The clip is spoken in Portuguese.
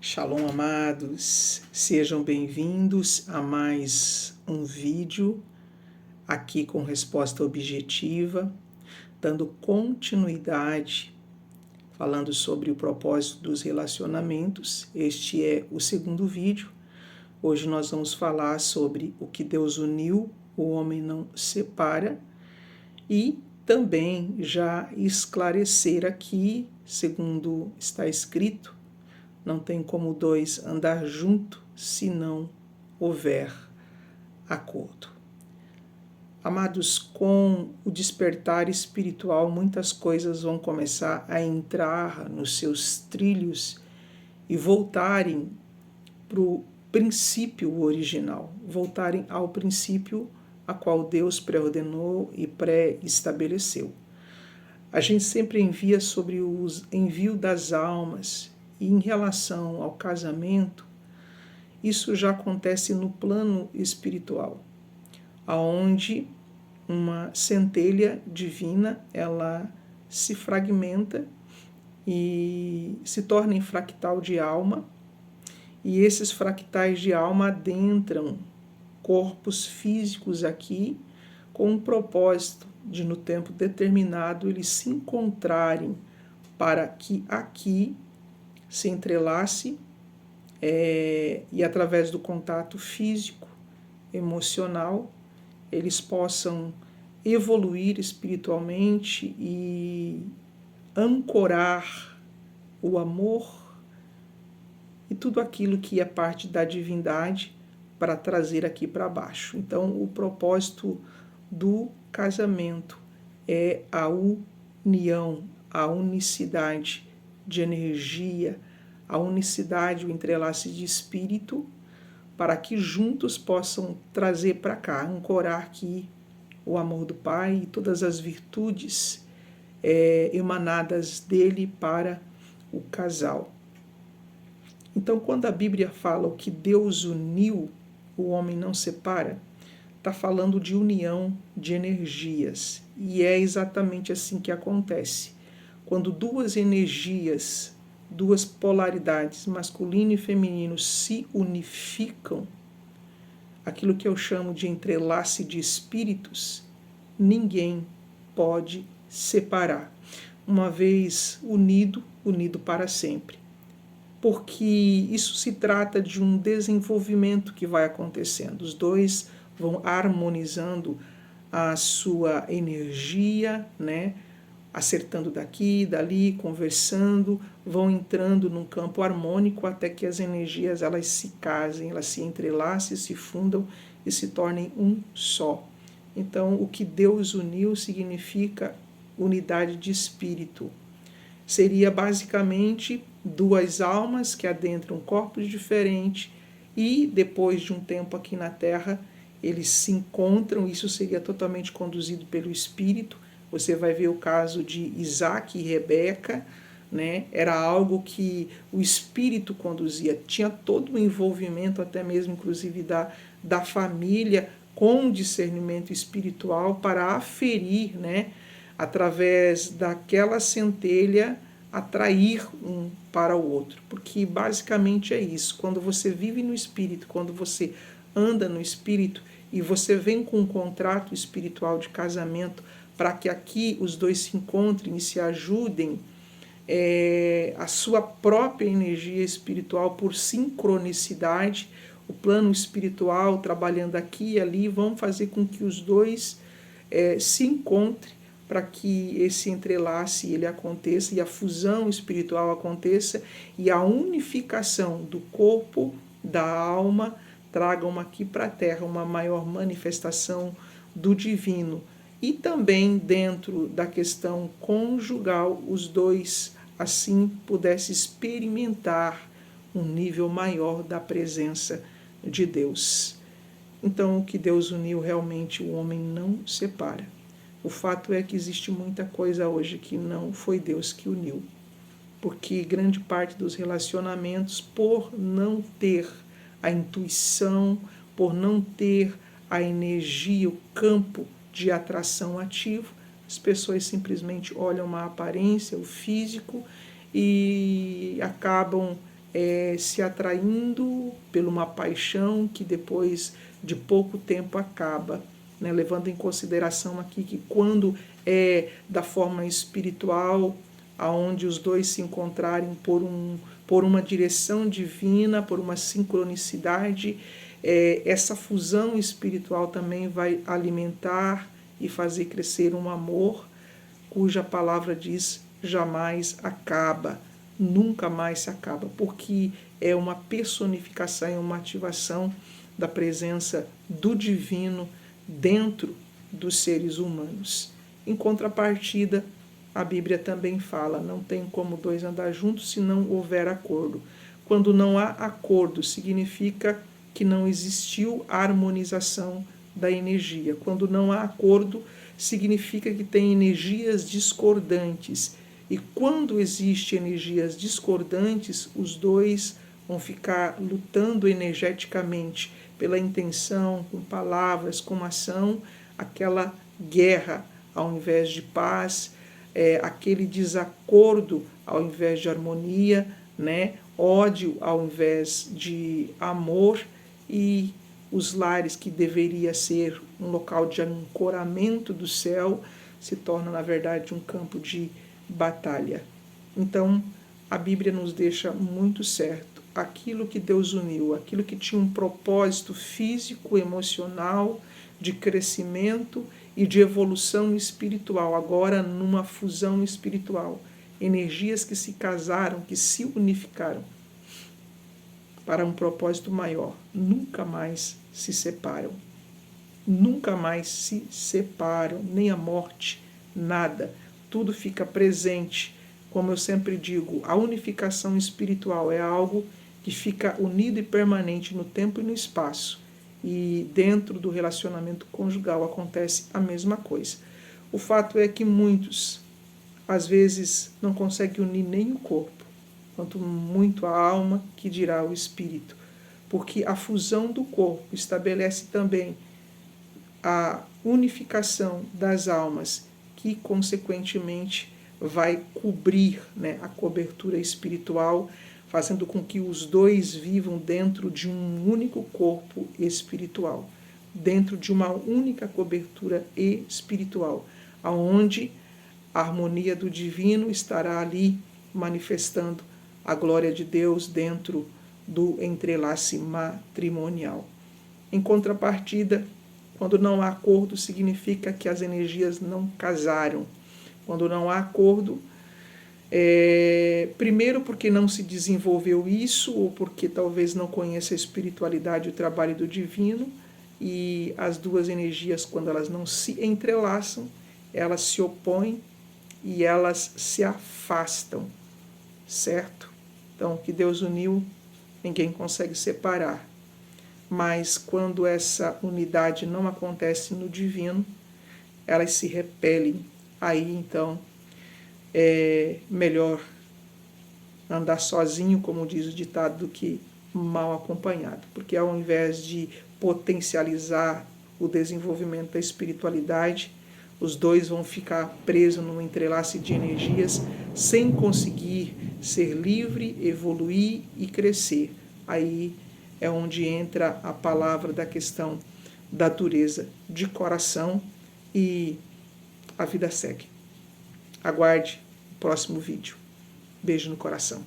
Shalom, amados, sejam bem-vindos a mais um vídeo aqui com resposta objetiva, dando continuidade, falando sobre o propósito dos relacionamentos. Este é o segundo vídeo. Hoje nós vamos falar sobre o que Deus uniu, o homem não separa, e também já esclarecer aqui, segundo está escrito, não tem como dois andar junto se não houver acordo. Amados, com o despertar espiritual, muitas coisas vão começar a entrar nos seus trilhos e voltarem para o princípio original, voltarem ao princípio a qual Deus pré-ordenou e pré-estabeleceu. A gente sempre envia sobre o envio das almas. E em relação ao casamento, isso já acontece no plano espiritual, aonde uma centelha divina, ela se fragmenta e se torna em fractal de alma, e esses fractais de alma adentram corpos físicos aqui, com um propósito de, no tempo determinado, eles se encontrarem para que aqui se entrelace e através do contato físico, emocional, eles possam evoluir espiritualmente e ancorar o amor e tudo aquilo que é parte da divindade para trazer aqui para baixo. Então, o propósito do casamento é a união, a unicidade de energia, a unicidade, o entrelace de espírito, para que juntos possam trazer para cá, ancorar aqui o amor do Pai e todas as virtudes emanadas dele para o casal. Então, quando a Bíblia fala o que Deus uniu, o homem não separa, está falando de união de energias. E é exatamente assim que acontece. Quando duas energias, duas polaridades, masculino e feminino, se unificam, aquilo que eu chamo de entrelace de espíritos, ninguém pode separar. Uma vez unido, unido para sempre. Porque isso se trata de um desenvolvimento que vai acontecendo. Os dois vão harmonizando a sua energia, né? Acertando daqui, dali, conversando, vão entrando num campo harmônico até que as energias elas se casem, elas se entrelacem, se fundam e se tornem um só. Então, o que Deus uniu significa unidade de espírito. Seria basicamente duas almas que adentram corpos diferentes e depois de um tempo aqui na Terra, eles se encontram, isso seria totalmente conduzido pelo Espírito. Você vai ver o caso de Isaac e Rebeca, né? Era algo que o Espírito conduzia, tinha todo o envolvimento, até mesmo inclusive da família, com discernimento espiritual para aferir, né? Através daquela centelha, atrair um para o outro, porque basicamente é isso. Quando você vive no Espírito, quando você anda no Espírito e você vem com um contrato espiritual de casamento para que aqui os dois se encontrem e se ajudem, a sua própria energia espiritual por sincronicidade, o plano espiritual trabalhando aqui e ali, vão fazer com que os dois se encontrem para que esse entrelace ele aconteça e a fusão espiritual aconteça e a unificação do corpo, da alma, tragam aqui para a Terra uma maior manifestação do divino. E também dentro da questão conjugal, os dois assim pudessem experimentar um nível maior da presença de Deus. Então, o que Deus uniu realmente o homem não separa. O fato é que existe muita coisa hoje que não foi Deus que uniu. Porque grande parte dos relacionamentos, por não ter a intuição, por não ter a energia, o campo de atração ativo, as pessoas simplesmente olham uma aparência, o físico, e acabam se atraindo por uma paixão que depois de pouco tempo acaba, né? Levando em consideração aqui que quando é da forma espiritual, aonde os dois se encontrarem por uma direção divina, por uma sincronicidade, essa fusão espiritual também vai alimentar e fazer crescer um amor cuja palavra diz jamais acaba, nunca mais se acaba, porque é uma personificação, é uma ativação da presença do divino dentro dos seres humanos. Em contrapartida, a Bíblia também fala, não tem como dois andar juntos se não houver acordo. Quando não há acordo, significa que não existiu a harmonização da energia. Quando não há acordo, significa que tem energias discordantes. E quando existem energias discordantes, os dois vão ficar lutando energeticamente pela intenção, com palavras, com ação, aquela guerra ao invés de paz, aquele desacordo ao invés de harmonia, né? Ódio ao invés de amor, e os lares que deveria ser um local de ancoramento do céu se torna, na verdade, um campo de batalha. Então, a Bíblia nos deixa muito certo. Aquilo que Deus uniu, aquilo que tinha um propósito físico, emocional, de crescimento e de evolução espiritual, agora numa fusão espiritual. Energias que se casaram, que se unificaram para um propósito maior, nunca mais se separam. Nunca mais se separam, nem a morte, nada. Tudo fica presente. Como eu sempre digo, a unificação espiritual é algo que fica unido e permanente no tempo e no espaço. E dentro do relacionamento conjugal acontece a mesma coisa. O fato é que muitos, às vezes, não conseguem unir nem o corpo, quanto muito a alma, que dirá o espírito. Porque a fusão do corpo estabelece também a unificação das almas, que consequentemente vai cobrir, né, a cobertura espiritual, fazendo com que os dois vivam dentro de um único corpo espiritual, dentro de uma única cobertura espiritual, aonde a harmonia do divino estará ali manifestando a glória de Deus dentro do entrelace matrimonial. Em contrapartida, quando não há acordo, significa que as energias não casaram. Quando não há acordo, primeiro porque não se desenvolveu isso, ou porque talvez não conheça a espiritualidade e o trabalho do divino, e as duas energias, quando elas não se entrelaçam, elas se opõem e elas se afastam, certo? Então, o que Deus uniu, ninguém consegue separar. Mas quando essa unidade não acontece no divino, elas se repelem. Aí, então, é melhor andar sozinho, como diz o ditado, do que mal acompanhado. Porque ao invés de potencializar o desenvolvimento da espiritualidade, os dois vão ficar presos num entrelace de energias sem conseguir ser livre, evoluir e crescer. Aí é onde entra a palavra da questão da dureza de coração e a vida segue. Aguarde o próximo vídeo. Beijo no coração.